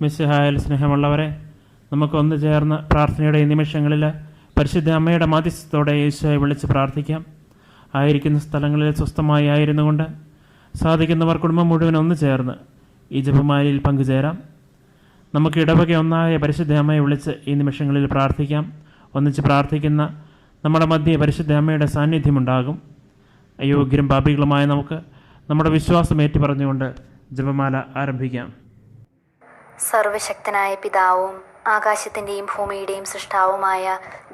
മിശിഹായിൽ സ്നേഹമുള്ളവരെ, നമുക്കൊന്നു ചേർന്ന് പ്രാർത്ഥനയുടെ ഈ നിമിഷങ്ങളിൽ പരിശുദ്ധ അമ്മയുടെ മധ്യസ്ഥത്തോടെ ഈശോയെ വിളിച്ച് പ്രാർത്ഥിക്കാം. ആയിരിക്കുന്ന സ്ഥലങ്ങളിൽ സ്വസ്ഥമായി ആയിരുന്നുകൊണ്ട് സാധിക്കുന്നവർ കുടുംബം മുഴുവൻ ഒന്നു ചേർന്ന് ഈ ജപമാലയിൽ പങ്കുചേരാം. നമുക്ക് ഇടവക ഒന്നായ പരിശുദ്ധ അമ്മയെ വിളിച്ച് ഈ നിമിഷങ്ങളിൽ പ്രാർത്ഥിക്കാം. ഒന്നിച്ച് പ്രാർത്ഥിക്കുന്ന നമ്മുടെ മധ്യേ പരിശുദ്ധ അമ്മയുടെ സാന്നിധ്യമുണ്ടാകും. അയോഗ്യരും പാപികളുമായ നമുക്ക് നമ്മുടെ വിശ്വാസം ഏറ്റുപറഞ്ഞുകൊണ്ട് ജപമാല ആരംഭിക്കാം. സർവശക്തനായ പിതാവും ആകാശത്തിൻ്റെയും ഭൂമിയുടെയും സൃഷ്ടാവുമായ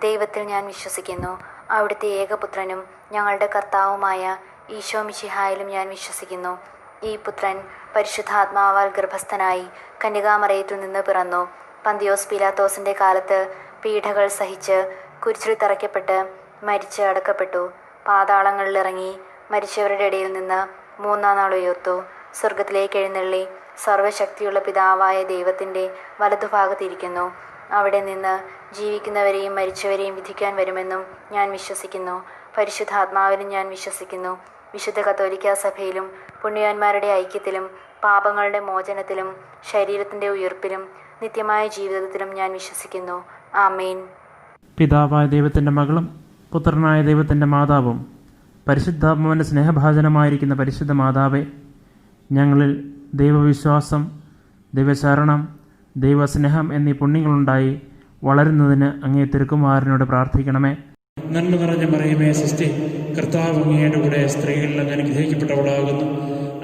ദൈവത്തിൽ ഞാൻ വിശ്വസിക്കുന്നു. അവിടുത്തെ ഏകപുത്രനും ഞങ്ങളുടെ കർത്താവുമായ ഈശോ മിശിഹായിലും ഞാൻ വിശ്വസിക്കുന്നു. ഈ പുത്രൻ പരിശുദ്ധാത്മാവാൽ ഗർഭസ്ഥനായി കന്യകാമറിയത്തിൽ നിന്ന് പിറന്നു. പന്തിയോസ് പീലാത്തോസിൻ്റെ കാലത്ത് പീഡകൾ സഹിച്ച് കുരിശിൽ തറയ്ക്കപ്പെട്ട് മരിച്ച് അടക്കപ്പെട്ടു. പാതാളങ്ങളിലിറങ്ങി മരിച്ചവരുടെ ഇടയിൽ നിന്ന് മൂന്നാം നാൾ ഉയർത്തു. സ്വർഗത്തിലേക്ക് എഴുന്നള്ളി സർവശക്തിയുള്ള പിതാവായ ദൈവത്തിൻ്റെ വലതുഭാഗത്തിരിക്കുന്നു. അവിടെ നിന്ന് ജീവിക്കുന്നവരെയും മരിച്ചവരെയും വിധിക്കാൻ വരുമെന്നും ഞാൻ വിശ്വസിക്കുന്നു. പരിശുദ്ധാത്മാവിലും ഞാൻ വിശ്വസിക്കുന്നു. വിശുദ്ധ കത്തോലിക്കാ സഭയിലും പുണ്യവാന്മാരുടെ ഐക്യത്തിലും പാപങ്ങളുടെ മോചനത്തിലും ശരീരത്തിൻ്റെ ഉയർപ്പിലും നിത്യമായ ജീവിതത്തിലും ഞാൻ വിശ്വസിക്കുന്നു. ആമേൻ. പിതാവായ ദൈവത്തിൻ്റെ മകളും പുത്രനായ ദൈവത്തിൻ്റെ മാതാവും പരിശുദ്ധാത്മാവിൻ്റെ സ്നേഹഭാജനമായിരിക്കുന്ന പരിശുദ്ധ മാതാവേ, ഞങ്ങളിൽ ദൈവവിശ്വാസം, ദൈവശരണം, ദൈവസ്നേഹം എന്നീ പുണ്യങ്ങളുണ്ടായി വളരുന്നതിന് അങ്ങേ തിരുക്കുമാരനോട് പ്രാർത്ഥിക്കണമേ. നന്മ നിറഞ്ഞ മറിയമേ, സ്വസ്തി, കർത്താവ് അങ്ങയുടെ കൂടെ സ്ത്രീകളിൽ അങ്ങ് അനുഗ്രഹിക്കപ്പെട്ടവളാകുന്നു.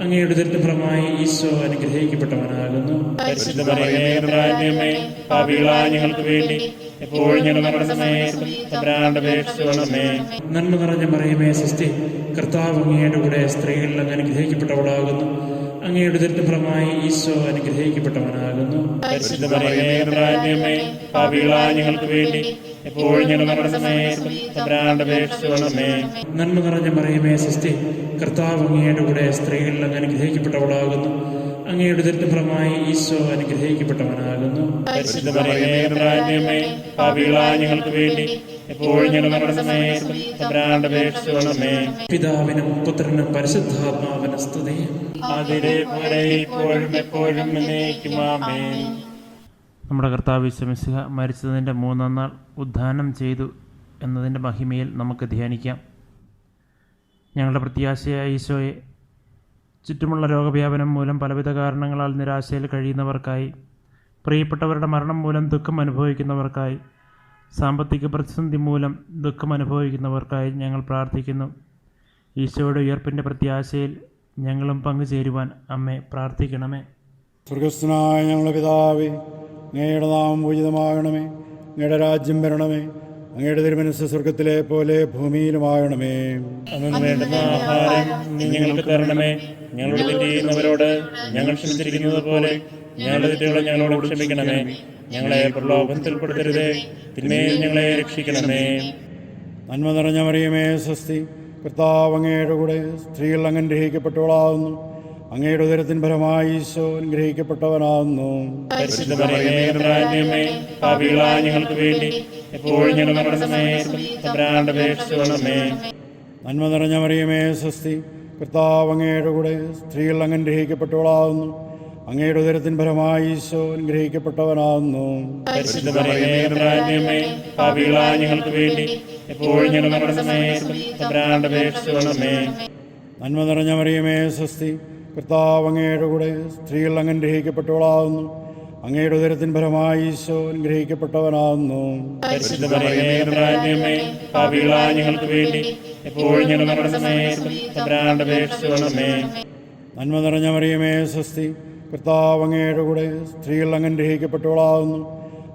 അങ്ങയുടെ ദരിദ്രഫലമായി ഈശോ അനുഗ്രഹിക്കപ്പെട്ടവനാകുന്നു. പരിശുദ്ധ മറിയമേ, പാപികളായ ഞങ്ങൾക്ക് വേണ്ടി എപ്പോഴും ഞങ്ങളുടെ സമയത്തും തമ്പുരാന്റെ അപേക്ഷിച്ചുകൊള്ളണമേ. നന്മ നിറഞ്ഞ മറിയമേ, സ്വസ്തി, കർത്താവ് അങ്ങയുടെ കൂടെ സ്ത്രീകളിൽ അങ്ങ് അനുഗ്രഹിക്കപ്പെട്ടവളാകുന്നു. അങ്ങയുടെ ദരിദ്രഫലമായി ഈശോ അനുഗ്രഹിക്കപ്പെട്ടവനാകുന്നു. പരിശുദ്ധ മറിയമേ, പാപികളായ ഞങ്ങൾക്ക് വേണ്ടി എപ്പോഴും ഞങ്ങളുടെ സമയത്തും തമ്പുരാന്റെ അപേക്ഷിച്ചുകൊള്ളണമേ. നന്മ നിറഞ്ഞ മറിയമേ, സ്വസ്തി, കർത്താവ് അങ്ങയുടെ കൂടെ സ്ത്രീകളിൽ അങ്ങ് അനുഗ്രഹിക്കപ്പെട്ടവളാകുന്നു. അങ്ങയുടെ ദരിദ്രഫലമായി ഈശോ അനുഗ്രഹിക്കപ്പെട്ടവനാകുന്നു. പരിശുദ്ധ മറിയമേ, പാപികളായ ഞങ്ങൾക്ക് വേണ്ടി എപ്പോഴും ഞങ്ങളുടെ സമയത്തും തമ്പുരാന്റെ അപേക്ഷിച്ചുകൊള്ളണമേ. പിതാവിനും പുത്രനും പരിശുദ്ധാത്മാവിനും സ്തുതി. അതിലെ ഇപ്പോഴും എപ്പോഴും എന്നേക്കും ആമേൻ. നമ്മുടെ കർത്താവ് ഈശോ മിശിഹ മരിച്ചതിൻ്റെ മൂന്നാം നാൾ ഉദ്ധാനം ചെയ്തു എന്നതിൻ്റെ മഹിമയിൽ നമുക്ക് ധ്യാനിക്കാം. ഞങ്ങളുടെ പ്രത്യാശയായ ഈശോയെ, ചുറ്റുമുള്ള രോഗവ്യാപനം മൂലം പലവിധ കാരണങ്ങളാൽ നിരാശയിൽ കഴിയുന്നവർക്കായി, പ്രിയപ്പെട്ടവരുടെ മരണം മൂലം ദുഃഖം അനുഭവിക്കുന്നവർക്കായി, സാമ്പത്തിക പ്രതിസന്ധി മൂലം ദുഃഖം അനുഭവിക്കുന്നവർക്കായി ഞങ്ങൾ പ്രാർത്ഥിക്കുന്നു. ഈശോയുടെ ഉയർപ്പിൻ്റെ പ്രത്യാശയിൽ ഞങ്ങളും പങ്കുചേരുവാൻ അമ്മേ പ്രാർത്ഥിക്കണമേ. സ്വർഗസ്ഥനായ ഞങ്ങളുടെ പിതാവേ, അങ്ങയുടെ നാമം പൂജിതമാകണമേ. അങ്ങയുടെ രാജ്യം വരണമേ. അങ്ങയുടെ തിരുമനസ്സ് സ്വർഗത്തിലെ പോലെ ഭൂമിയിലുമാകണമേ. അന്നു വേണ്ടുന്ന ആഹാരം ഞങ്ങൾക്ക് തരണമേ. ഞങ്ങളുടെ തെറ്റ് ചെയ്യുന്നവരോട് ഞങ്ങൾ ക്ഷമിച്ചിരിക്കുന്നത് പോലെ ഞങ്ങളുടെ തെറ്റുകളെ ഞങ്ങളോട് ക്ഷമിക്കണമേ. ഞങ്ങളെ പ്രലോഭനത്തിൽപ്പെടുത്തരുതേ, തിന്മയിൽ ഞങ്ങളെ രക്ഷിക്കണമേ. നന്മ നിറഞ്ഞ മറിയമേ, സ്വസ്തി, കർത്താവ് അങ്ങയുടെ കൂടെ സ്ത്രീകൾ അങ്ങ് അനുഗ്രഹിക്കപ്പെട്ടവളാകുന്നു. അങ്ങയുടെ ഉദരത്തിൻ ഫലമായി ഈശോ അനുഗ്രഹിക്കപ്പെട്ടവനാകുന്നു. പരിശുദ്ധ മറിയമേ, പാപികളായ ഞങ്ങൾക്ക് വേണ്ടി എപ്പോഴും ഞങ്ങളുടെ സമയത്തും തമ്പുരാന്റെ അപേക്ഷിച്ചുകൊള്ളണമേ. നന്മ നിറഞ്ഞ മറിയമേ, സ്വസ്തി, കർത്താവ് അങ്ങയുടെ കൂടെ സ്ത്രീകൾ അങ്ങ് അനുഗ്രഹിക്കപ്പെട്ടവളാകുന്നു. അങ്ങയുടെ ഉദരത്തിൻ ഫലമായി ഈശോ അനുഗ്രഹിക്കപ്പെട്ടവനാകുന്നു. പരിശുദ്ധ മറിയമേ, പാപികളായ ഞങ്ങൾക്ക് വേണ്ടി എപ്പോഴും ഞങ്ങളുടെ സമയത്തും തമ്പുരാന്റെ അപേക്ഷിച്ചുകൊള്ളണമേ. നന്മ നിറഞ്ഞ മറിയമേ, സ്വസ്തി, കർത്താവ് അങ്ങയുടെ കൂടെ സ്ത്രീകൾ അങ്ങ് അനുഗ്രഹിക്കപ്പെട്ടവളാകുന്നു. അങ്ങയുടെ ഉദരത്തിൻ ഫലമായി ഈശോ അനുഗ്രഹിക്കപ്പെട്ടവനാകുന്നു. പരിശുദ്ധ മറിയമേ, പാപികളായ ഞങ്ങൾക്ക് വേണ്ടി എപ്പോഴും ഞങ്ങളുടെ സമയത്തും തമ്പുരാന്റെ അപേക്ഷിച്ചുകൊള്ളണമേ. നന്മ നിറഞ്ഞ മറിയമേ, സ്വസ്തി, കർത്താവ് അങ്ങയുടെ കൂടെ സ്ത്രീകൾ അങ്ങ് അനുഗ്രഹിക്കപ്പെട്ടവളാകുന്നു.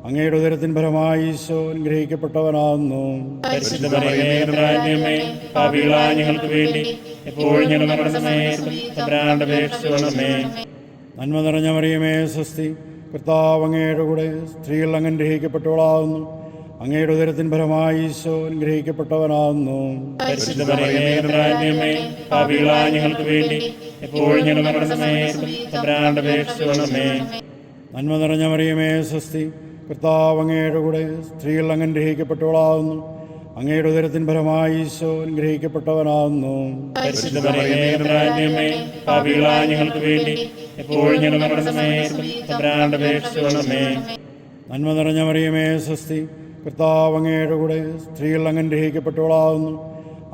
അങ്ങയുടെ ഉദരത്തിൻ ഫലമായി ഈശോ അനുഗ്രഹിക്കപ്പെട്ടവനാകുന്നു. പരിശുദ്ധ മറിയമേ, പാപികളായ ഞങ്ങൾക്ക് വേണ്ടി എപ്പോഴും ഞങ്ങളുടെ സമയത്തും തമ്പുരാന്റെ അപേക്ഷിച്ചുകൊള്ളണമേ. നന്മ നിറഞ്ഞ മറിയമേ, സ്വസ്തി, കർത്താവ് അങ്ങയുടെ കൂടെ സ്ത്രീകൾ അങ്ങ് അനുഗ്രഹിക്കപ്പെട്ടവളാകുന്നു. അങ്ങയുടെ ഉദരത്തിൻ ഫലമായി ഈശോ അനുഗ്രഹിക്കപ്പെട്ടവനാകുന്നു. പരിശുദ്ധ മറിയമേ, പാപികളായ ഞങ്ങൾക്ക് വേണ്ടി എപ്പോഴും ഞങ്ങളുടെ സമയത്തും തമ്പുരാന്റെ അപേക്ഷിച്ചുകൊള്ളണമേ. നന്മ നിറഞ്ഞ മറിയമേ, സ്വസ്തി, കർത്താവ് അങ്ങയുടെ കൂടെ സ്ത്രീകൾ അങ്ങ് അനുഗ്രഹിക്കപ്പെട്ടവളാകുന്നു. അങ്ങയുടെ ഉദരത്തിൻ ഫലമായി ഈശോ അനുഗ്രഹിക്കപ്പെട്ടവനാകുന്നു. പരിശുദ്ധ മറിയമേ, പാപികളായ ഞങ്ങൾക്ക് വേണ്ടി എപ്പോഴും ഞങ്ങളുടെ മരണസമയത്തും തമ്പുരാനോട് അപേക്ഷിച്ചുകൊള്ളണമേ. നന്മ നിറഞ്ഞ മറിയമേ സ്വസ്തി, കർത്താവ് അങ്ങയുടെ കൂടെ, സ്ത്രീകൾ അങ്ങ് അനുഗ്രഹിക്കപ്പെട്ടവളാകുന്നു.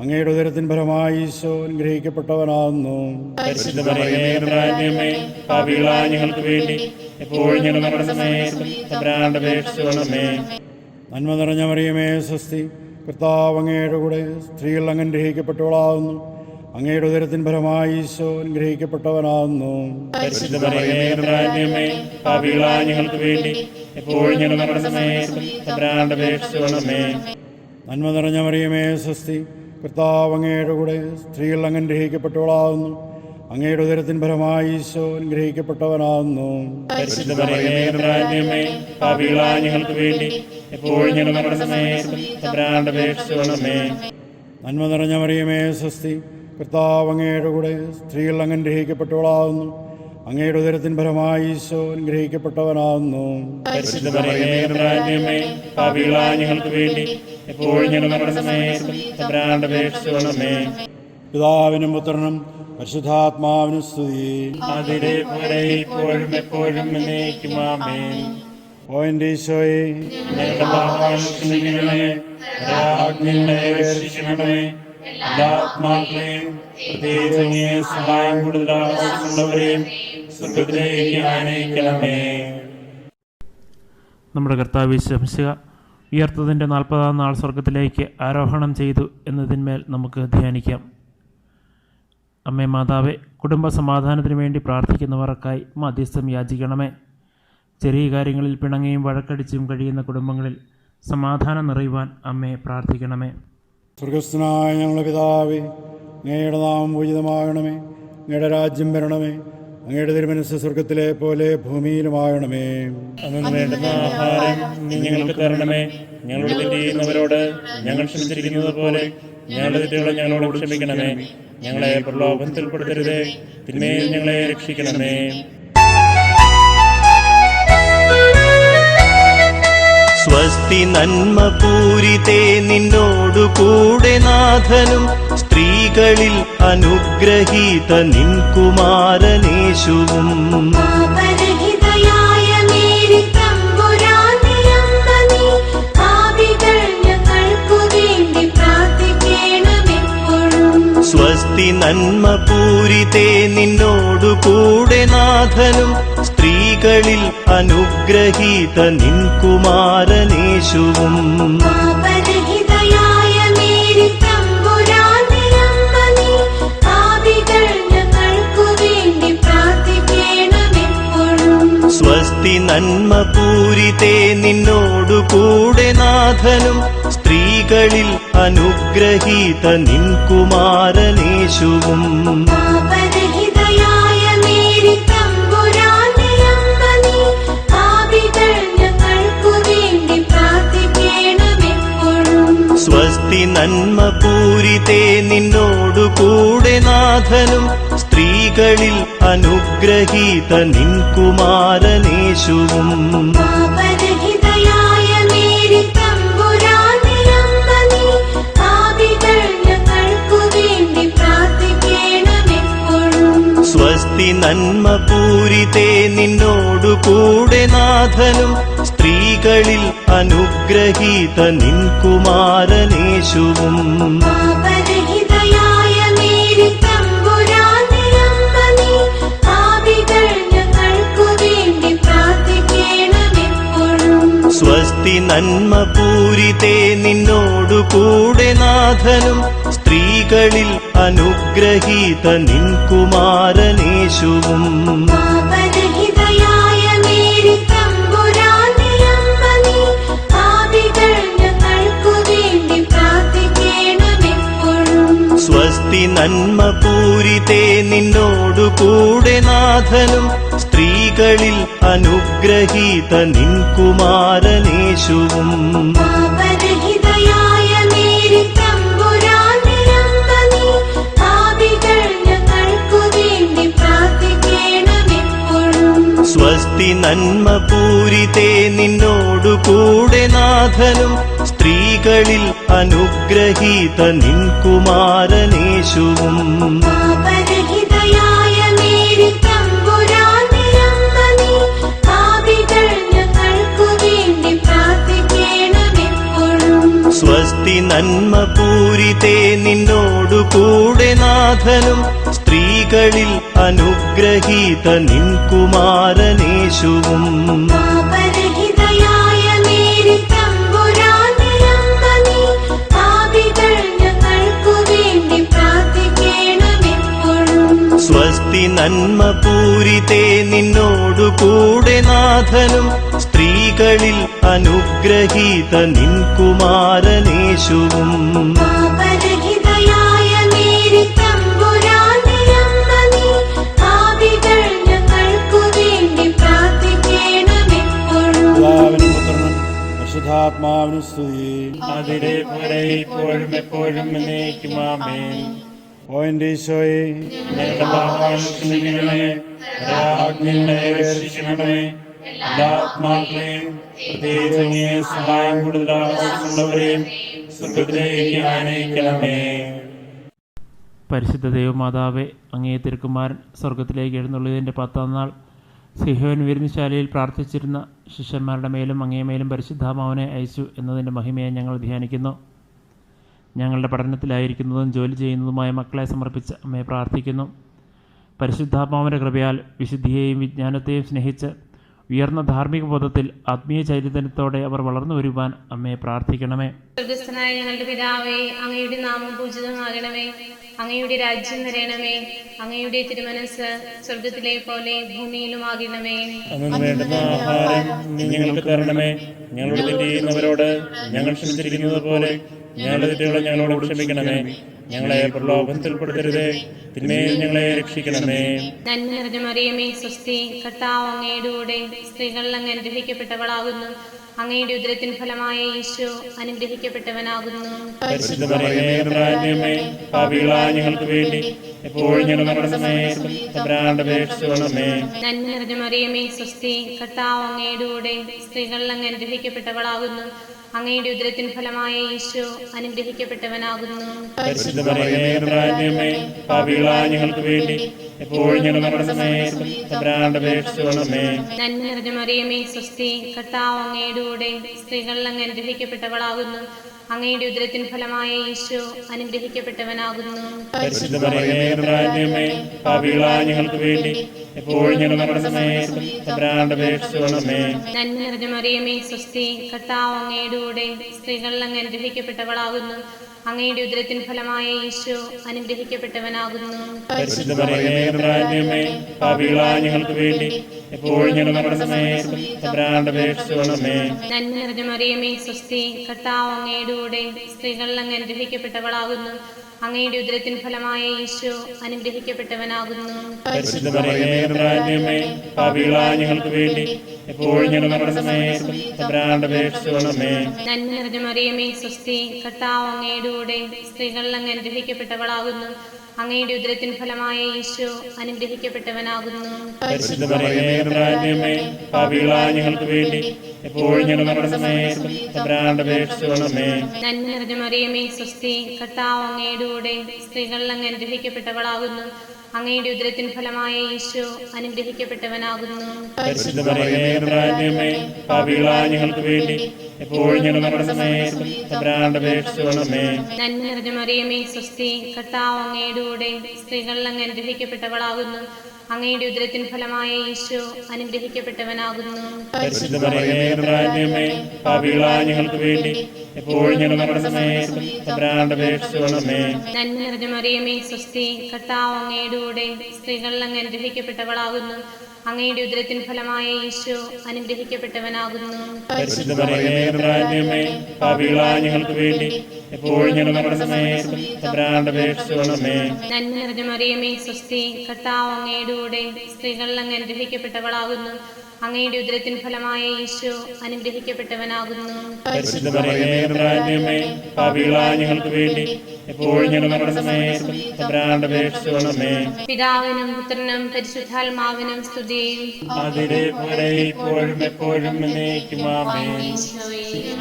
അങ്ങയുടെ ഉദരത്തിൻ ഫലമായി ഈശോ അനുഗ്രഹിക്കപ്പെട്ടവനാകുന്നു. പരിശുദ്ധ മറിയമേ തമ്പുരാന്റെ അമ്മേ, പാപികളായ ഞങ്ങൾക്ക് വേണ്ടി എപ്പോഴും ഞങ്ങളുടെ മരണസമയത്തും തമ്പുരാനോട് അപേക്ഷിച്ചുകൊള്ളണമേ. നന്മ നിറഞ്ഞ മറിയമേ സ്വസ്തി, കർത്താവ് അങ്ങയുടെ കൂടെ, സ്ത്രീകൾ അങ്ങ് അനുഗ്രഹിക്കപ്പെട്ടവളാകുന്നു. അങ്ങയുടെ ഉദരത്തിൻ ഫലമായി ഈശോ അനുഗ്രഹിക്കപ്പെട്ടവനാകുന്നു. പരിശുദ്ധ മറിയമേ തമ്പുരാന്റെ അമ്മേ, പാപികളായ ഞങ്ങൾക്ക് വേണ്ടി എപ്പോഴും ഞങ്ങളുടെ മരണസമയത്തും തമ്പുരാനോട് അപേക്ഷിച്ചുകൊള്ളണമേ. നന്മ നിറഞ്ഞ മറിയമേ സ്വസ്തി, കർത്താവ് അങ്ങയുടെ കൂടെ, സ്ത്രീകൾ അങ്ങ് അനുഗ്രഹിക്കപ്പെട്ടവളാകുന്നു. അങ്ങയുടെ ഉദരത്തിൻ ഫലമായി ഈശോ അനുഗ്രഹിക്കപ്പെട്ടവനാകുന്നു. പരിശുദ്ധ മറിയമേ തമ്പുരാന്റെ അമ്മേ, പാപികളായ ഞങ്ങൾക്ക് വേണ്ടി എപ്പോഴും ഞങ്ങളുടെ മരണസമയത്തും തമ്പുരാനോട് അപേക്ഷിച്ചുകൊള്ളണമേ. നന്മ നിറഞ്ഞ മറിയമേ സ്വസ്തി, കർത്താവ് അങ്ങയുടെ കൂടെ, സ്ത്രീകൾ അങ്ങ് അനുഗ്രഹിക്കപ്പെട്ടവളാകുന്നു. അങ്ങയുടെ ഉദരത്തിൻ ഫലമായി ഈശോ അനുഗ്രഹിക്കപ്പെട്ടവനാകുന്നു. പരിശുദ്ധ മറിയമേ തമ്പുരാന്റെ അമ്മേ, പാപികളായ ഞങ്ങൾക്ക് വേണ്ടി എപ്പോഴും ഞങ്ങളുടെ മരണസമയത്തും തമ്പുരാനോട് അപേക്ഷിച്ചുകൊള്ളണമേ. പിതാവിനും പുത്രനും പരിശുദ്ധാത്മാവിനും സ്തുതി. അതിലെ പോലെ ഇപ്പോഴും എപ്പോഴും എന്നേക്കും ആമേൻ. ഓ എൻ്റെ ഈശോയെ, ഞങ്ങളുടെ പാപങ്ങൾ ക്ഷമിക്കണമേ, രാജ്ഞികളെ രക്ഷിക്കണമേ, എല്ലാ ആത്മാക്കളെയും പ്രത്യേകിച്ച് അങ്ങേ സഹായം കൂടുതൽ ആവശ്യമുള്ളവരെയും സ്വർഗ്ഗത്തിലേക്ക് ആനയിക്കണമേ. നമ്മുടെ കർത്താവ് ശംസിക ഉയർത്തതിൻ്റെ 40-ാം നാൾ സ്വർഗത്തിലേക്ക് ആരോഹണം ചെയ്തു എന്നതിന്മേൽ നമുക്ക് ധ്യാനിക്കാം. അമ്മേ മാതാവേ, കുടുംബ സമാധാനത്തിന് വേണ്ടി പ്രാർത്ഥിക്കുന്നവർക്കായി മധ്യസ്ഥം യാചിക്കണമേ. ചെറിയ കാര്യങ്ങളിൽ പിണങ്ങിയും വഴക്കടിച്ചും കഴിയുന്ന കുടുംബങ്ങളിൽ സമാധാനം നിറയുവാൻ അമ്മയെ പ്രാർത്ഥിക്കണമേ. സ്വർഗസ്ഥനായ ഞങ്ങളുടെ പിതാവേ, അങ്ങയുടെ നാമം പൂജിതമാകണമേ. അങ്ങയുടെ രാജ്യം വരണമേ. അങ്ങയുടെ തിരുമനസ്സ് സ്വർഗത്തിലെ പോലെ ഭൂമിയിലുമാകണമേ. അന്നു വേണ്ടുന്ന ആഹാരം നീ ഞങ്ങൾക്ക് തരണമേ. ഞങ്ങളുടെ തെറ്റ് ചെയ്യുന്നവരോട് ഞങ്ങൾ ക്ഷമിച്ചിരിക്കുന്നത് പോലെ ഞങ്ങളുടെ തെറ്റുകളെ ഞങ്ങളോട് ക്ഷമിക്കണമേ. ഞങ്ങളെ പ്രലോഭനത്തിൽ പെടുത്തരുതേ, തിന്മയിൽ ഞങ്ങളെ രക്ഷിക്കണമേ. സ്വസ്തി നന്മ പൂരിതേ നിന്നോടു കൂടെ നാഥനും സ്ത്രീകളിൽ അനുഗ്രഹീത നിൻ കുമാരനേശുവും. സ്വസ്തി നന്മ പൂരിതേ നിന്നോടു കൂടെ നാഥനും സ്ത്രീകളിൽ അനുഗ്രഹീത നിൻ കുമാരനേശുവും. സ്വസ്തി നന്മ പൂരിതേ നിന്നോടു കൂടെ നാഥനും സ്ത്രീകളിൽ അനുഗ്രഹീത നിൻ കുമാരനേശുവും. സ്വസ്തി നന്മ പൂരിതേ നിന്നോടു കൂടെ നാഥനും സ്ത്രീകളിൽ അനുഗ്രഹീത നിൻ കുമാരനേശുവും. സ്വസ്തി നന്മ പൂരിതേ നിന്നോടു കൂടെ നാഥനും സ്ത്രീകളിൽ അനുഗ്രഹീത നിൻ കുമാരനേശുവും. സ്വസ്തി നന്മ പൂരിതേ നിന്നോടു കൂടെ നാഥനും സ്ത്രീകളിൽ അനുഗ്രഹീത നിൻ കുമാരനേശുവും. സ്വസ്തി നന്മ പൂരിതേ നിന്നോടു കൂടെ നാഥനും സ്ത്രീകളിൽ അനുഗ്രഹീത നിൻ കുമാരനേശുവും. സ്വസ്തി നന്മ പൂരിതേ നിന്നോടു കൂടെ നാഥനും സ്ത്രീകളിൽ അനുഗ്രഹീത നിൻ കുമാരനേശുവും. പാപരഹിതയായ മേരി തമ്പുരാൻ നന്മ പൂരിതേ നിന്നോടു കൂടെ നാഥനും സ്ത്രീകളിൽ അനുഗ്രഹീത നിൻ കുമാരനേശുവും പാപരഹിതയായ മേരി തമ്പുരാന്റെ അമ്മ നീ, പാപികൾ ഞങ്ങൾക്കു വേണ്ടി പ്രാർത്ഥിക്കണമെപ്പോഴും. സ്വസ്തി നന്മ പൂരിതേ നിന്നോടു കൂടെ നാഥനും സ്ത്രീകളിൽ അനുഗ്രഹീത നിൻ കുമാരനേശുവും പാപരഹിതയായ മേരി തമ്പുരാന്റെ അമ്മ നീ, പാപികൾ ഞങ്ങൾക്കു വേണ്ടി പ്രാർത്ഥിക്കണമെപ്പോഴും. പിതാവിനും പുത്രനും പരിശുദ്ധാത്മാവിനും സ്തുതി. അതിലെ പോലെ ഇപ്പോഴും എപ്പോഴും എന്നേക്കും ആമേൻ. ഓ എൻ്റെ ഈശോയെ, ഞങ്ങളുടെ പാപങ്ങൾ ക്ഷമിക്കണമേ, രാജ്ഞികളെ രക്ഷിക്കണമേ, എല്ലാ ആത്മാക്കളെയും പ്രത്യേകിച്ച് അങ്ങേ സഹായം കൂടുതൽ ആവശ്യമുള്ളവരെയും സ്വർഗ്ഗത്തിലേക്ക് ആനയിക്കണമേ. പരിശുദ്ധ ദൈവമാതാവേ, അങ്ങേ തിരുക്കുമാരൻ സ്വർഗത്തിലേക്ക് എഴുന്നള്ളിയതിൻ്റെ 10-ാം നാൾ സിഹോൻ വിരുന്നുശാലയിൽ പ്രാർത്ഥിച്ചിരുന്ന ശിഷ്യന്മാരുടെ മേലും അങ്ങേ മേലും പരിശുദ്ധാത്മാവിനെ അയച്ചു എന്നതിൻ്റെ മഹിമയെ ഞങ്ങൾ ധ്യാനിക്കുന്നു. ഞങ്ങളുടെ പഠനത്തിലായിരിക്കുന്നതും ജോലി ചെയ്യുന്നതുമായ മക്കളെ സമർപ്പിച്ച് അമ്മയെ പ്രാർത്ഥിക്കുന്നു. പരിശുദ്ധാത്മാവിൻ്റെ കൃപയാൽ വിശുദ്ധിയെയും വിജ്ഞാനത്തെയും സ്നേഹിച്ച് ഉയർന്ന ധാർമ്മിക ബോധത്തിൽ ആത്മീയ ചൈതന്യത്തോടെ അവർ വളർന്നു വരുവാൻ അമ്മയെ പ്രാർത്ഥിക്കണമേ. സ്വർഗസ്ഥനായ ഞങ്ങളുടെ പിതാവേ, അങ്ങയുടെ നാമം പൂജിതമാകണമേ, അങ്ങയുടെ രാജ്യം വരണമേ, അങ്ങയുടെ തിരുമനസ് സ്വർഗത്തിലെ പോലെ ഭൂമിയിലുമാകണമേ. അന്നു വേണ്ടുന്ന ആഹാരം നീ ഞങ്ങൾക്ക് തരണമേ. ഞങ്ങളുടെ തെറ്റ് ചെയ്യുന്നവരോട് ഞങ്ങൾ ക്ഷമിച്ചിരിക്കുന്നത് പോലെ ഞങ്ങളുടെ തെറ്റുകളെ ഞങ്ങളോട് ക്ഷമിക്കണമേ. ഞങ്ങളെ പ്രലോഭനത്തിൽപ്പെടുത്തരുതേ, തിന്മയിൽ ഞങ്ങളെ രക്ഷിക്കണമേ. നന്മ നിറഞ്ഞ മറിയമേ, സ്വസ്തി, കർത്താവ് അങ്ങയുടെ കൂടെ, സ്ത്രീകൾ അങ്ങ് അനുഗ്രഹിക്കപ്പെട്ടവളാകുന്നു. അങ്ങയുടെ ഉദരത്തിൻ ഫലമായ ഈശോ അനുഗ്രഹിക്കപ്പെട്ടവനാകുന്നു. പരിശുദ്ധ മറിയമേ, തമ്പുരാന്റമ്മേ, പാപികളായ ഞങ്ങൾക്ക് വേണ്ടി എപ്പോഴും ഞങ്ങളുടെ സമയത്തും തമ്പുരാന്റെ അപേക്ഷിച്ചുകൊള്ളണമേ. നന്മ നിറഞ്ഞ മറിയമേ, സ്വസ്തി, കർത്താവ് അങ്ങയുടെ കൂടെ, സ്ത്രീകൾ അങ്ങ് അനുഗ്രഹിക്കപ്പെട്ടവളാകുന്നു. അങ്ങയുടെ ഉദരത്തിൻ ഫലമായ ഈശോ അനുഗ്രഹിക്കപ്പെട്ടവനാകുന്നു. പരിശുദ്ധ മറിയമേ, തമ്പുരാന്റമ്മേ, പാപികളായ ഞങ്ങൾക്ക് വേണ്ടി എപ്പോഴും ഞങ്ങളുടെ സമയത്തും തമ്പുരാന്റെ അപേക്ഷിച്ചുകൊള്ളണമേ. നന്മ നിറഞ്ഞ മറിയമേ, സ്വസ്തി, കർത്താവ് അങ്ങയുടെ കൂടെ, സ്ത്രീകൾ അങ്ങ് അനുഗ്രഹിക്കപ്പെട്ടവളാകുന്നു. അങ്ങയുടെ ഉദരത്തിൻ ഫലമായ ഈശോ അനുഗ്രഹിക്കപ്പെട്ടവനാകുന്നു. പരിശുദ്ധ മറിയമേ, തമ്പുരാന്റമ്മേ, പാപികളായ ഞങ്ങൾക്ക് വേണ്ടി എപ്പോഴും ഞങ്ങളുടെ സമയത്തും തമ്പുരാന്റെ അപേക്ഷിച്ചുകൊള്ളണമേ. നന്മ നിറഞ്ഞ മറിയമേ, സ്വസ്തി, കർത്താവ് അങ്ങയുടെ കൂടെ, സ്ത്രീകൾ അങ്ങ് അനുഗ്രഹിക്കപ്പെട്ടവളാകുന്നു. അങ്ങയുടെ ഉദരത്തിൻ ഫലമായ ഈശോ അനുഗ്രഹിക്കപ്പെട്ടവനാകുന്നു. പരിശുദ്ധ മറിയമേ, തമ്പുരാന്റമ്മേ, പാപികളായ ഞങ്ങൾക്ക് വേണ്ടി എപ്പോഴും ഞങ്ങളുടെ സമയത്തും തമ്പുരാന്റെ അപേക്ഷിച്ചുകൊള്ളണമേ. നന്മ നിറഞ്ഞ മറിയമേ, സ്വസ്തി, കർത്താവ് അങ്ങയുടെ കൂടെ, സ്ത്രീകൾ അങ്ങ് അനുഗ്രഹിക്കപ്പെട്ടവളാകുന്നു. അങ്ങയുടെ ഉദരത്തിൻ ഫലമായ ഈശോ അനുഗ്രഹിക്കപ്പെട്ടവനാകുന്നു. പരിശുദ്ധ മറിയമേ, തമ്പുരാന്റമ്മേ, പാപികളായ ഞങ്ങൾക്ക് വേണ്ടി എപ്പോഴും ഞങ്ങളുടെ സമയത്തും തമ്പുരാന്റെ അപേക്ഷിച്ചുകൊള്ളണമേ. നന്മ നിറഞ്ഞ മറിയമേ, സ്വസ്തി, കർത്താവ് അങ്ങയുടെ കൂടെ, സ്ത്രീകൾ അങ്ങ് അനുഗ്രഹിക്കപ്പെട്ടവളാകുന്നു. അങ്ങയുടെ ഉദരത്തിൻ ഫലമായ ഈശോ അനുഗ്രഹിക്കപ്പെട്ടവനാകുന്നു. പരിശുദ്ധ മറിയമേ, തമ്പുരാന്റമ്മേ, പാപികളായ ഞങ്ങൾക്ക് വേണ്ടി എപ്പോഴും ഞങ്ങളുടെ സമയത്തും തമ്പുരാന്റെ അപേക്ഷിച്ചുകൊള്ളണമേ. നന്മ നിറഞ്ഞ മറിയമേ, സ്വസ്തി, കർത്താവ് അങ്ങയുടെ കൂടെ, സ്ത്രീകൾ അങ്ങ് അനുഗ്രഹിക്കപ്പെട്ടവളാകുന്നു. അങ്ങയുടെ ഉദരത്തിൻ ഫലമായ ഈശോ അനുഗ്രഹിക്കപ്പെട്ടവനാകുന്നു. പരിശുദ്ധ മറിയമേ, തമ്പുരാന്റമ്മേ, പാപികളായ ഞങ്ങൾക്ക് വേണ്ടി എപ്പോഴും ഞങ്ങളുടെ സമയത്തും തമ്പുരാന്റെ അപേക്ഷിച്ചുകൊള്ളണമേ. നന്മ നിറഞ്ഞ മറിയമേ, സ്വസ്തി, കർത്താവ് അങ്ങയുടെ കൂടെ, സ്ത്രീകൾ അങ്ങ് അനുഗ്രഹിക്കപ്പെട്ടവളാകുന്നു. അങ്ങയുടെ ഉദരത്തിൻ ഫലമായ ഈശോ അനുഗ്രഹിക്കപ്പെട്ടവനാകുന്നു. പരിശുദ്ധ മറിയമേ, തമ്പുരാന്റമ്മേ, പാപികളായ ഞങ്ങൾക്ക് വേണ്ടി എപ്പോഴും ഞങ്ങളുടെ സമയത്തും തമ്പുരാന്റെ അപേക്ഷിച്ചുകൊള്ളണമേ. നന്മ നിറഞ്ഞ മറിയമേ, സ്വസ്തി, കർത്താവ് അങ്ങയുടെ കൂടെ, സ്ത്രീകൾ അങ്ങ് അനുഗ്രഹിക്കപ്പെട്ടവളാകുന്നു. അങ്ങയുടെ ഉദരത്തിൻ ഫലമായ ഈശോ അനുഗ്രഹിക്കപ്പെട്ടവനാകുന്നു. പരിശുദ്ധ മറിയമേ, തമ്പുരാന്റമ്മേ, പാപികളായ ഞങ്ങൾക്ക് വേണ്ടി എപ്പോഴും ഞങ്ങളുടെ സമയത്തും തമ്പുരാന്റെ അപേക്ഷിച്ചുകൊള്ളണമേ. നന്മ നിറഞ്ഞ മറിയമേ, സ്വസ്തി, കർത്താവ് അങ്ങയുടെ കൂടെ, സ്ത്രീകൾ അങ്ങ് അനുഗ്രഹിക്കപ്പെട്ടവളാകുന്നു. അങ്ങയുടെ ഉദരത്തിൻ ഫലമായ ഈശോ അനുഗ്രഹിക്കപ്പെട്ടവനാകുന്നു. പരിശുദ്ധ മറിയമേ, തമ്പുരാന്റമ്മേ, പാപികളായ ഞങ്ങൾക്ക് വേണ്ടി എപ്പോഴും ഞങ്ങളുടെ സമയത്തും തമ്പുരാന്റെ അപേക്ഷിച്ചുകൊള്ളണമേ. പിതാവിനും പുത്രനും പരിശുദ്ധാത്മാവിനും സ്തുതി. അതിലെ പോലെ ഇപ്പോഴും എപ്പോഴും എന്നേക്കും ആമേൻ.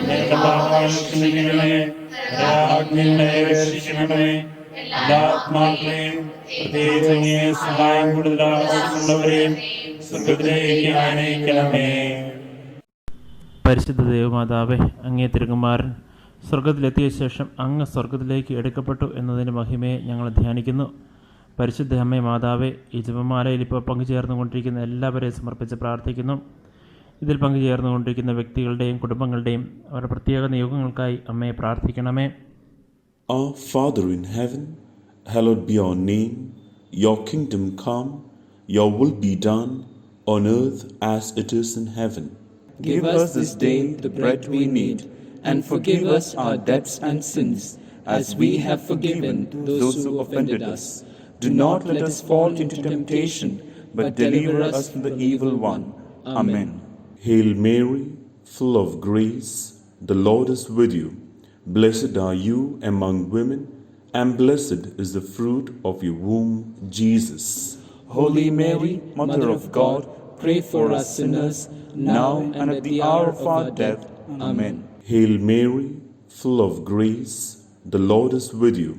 ഞങ്ങളുടെ പാപങ്ങൾ ക്ഷമിക്കണമേ, രാജ്ഞികളെ രക്ഷിക്കണമേ, എല്ലാ ആത്മാക്കളെയും പ്രത്യേകിച്ച് അങ്ങേ സഹായം കൂടുതൽ ആവശ്യമുള്ളവരെയും സ്വർഗ്ഗത്തിലേക്ക് ആനയിക്കണമേ. പരിശുദ്ധ ദൈവമാതാവേ, അങ്ങേ തിരുകുമാരൻ സ്വർഗത്തിലെത്തിയ ശേഷം അങ്ങ് സ്വർഗത്തിലേക്ക് എടുക്കപ്പെട്ടു എന്നതിൻ്റെ മഹിമയെ ഞങ്ങൾ ധ്യാനിക്കുന്നു. പരിശുദ്ധ അമ്മേ മാതാവേ, ഈ ജപമാലയിൽ ഇപ്പോൾ പങ്കുചേർന്നുകൊണ്ടിരിക്കുന്ന എല്ലാവരെയും സമർപ്പിച്ച് പ്രാർത്ഥിക്കുന്നു. ഇതിൽ പങ്കുചേർന്നുകൊണ്ടിരിക്കുന്ന വ്യക്തികളുടെയും കുടുംബങ്ങളുടെയും അവരുടെ പ്രത്യേക നിയോഗങ്ങൾക്കായി അമ്മയെ പ്രാർത്ഥിക്കണമേ. Our Father in heaven, hallowed be your name. Your kingdom come, your will be done on earth as it is in heaven. Give us this day the bread we need, and forgive us our debts and sins, as we have forgiven those who offended us. Do not let us fall into temptation, but deliver us from the evil one. Amen. Hail Mary, full of grace, the Lord is with you. Blessed are you among women, and blessed is the fruit of your womb, Jesus. Holy Mary, Mother of God, pray for us sinners, now and at the hour of our death. Amen. Hail Mary, full of grace, the Lord is with you.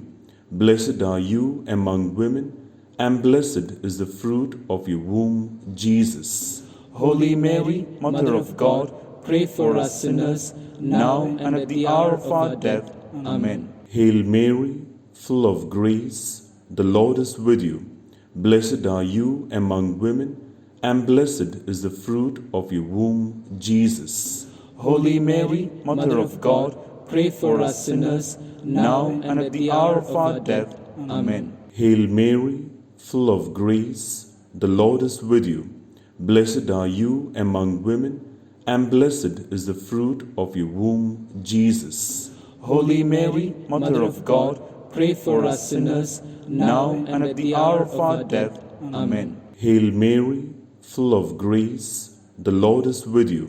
Blessed are you among women, and blessed is the fruit of your womb, Jesus. Holy Mary, Mother of God, pray for us sinners, now and at the hour of our death. Amen. Hail Mary, full of grace, the Lord is with you. Blessed are you among women, and blessed is the fruit of your womb, Jesus. Holy Mary, Mother of God, pray for us sinners, now and at the hour of our death. Amen. Hail Mary, full of grace, the Lord is with you. Blessed are you among women, and blessed is the fruit of your womb, Jesus. Holy Mary, Mother of God, pray for us sinners, now and at the hour of our death. Amen. Hail Mary, full of grace, the Lord is with you.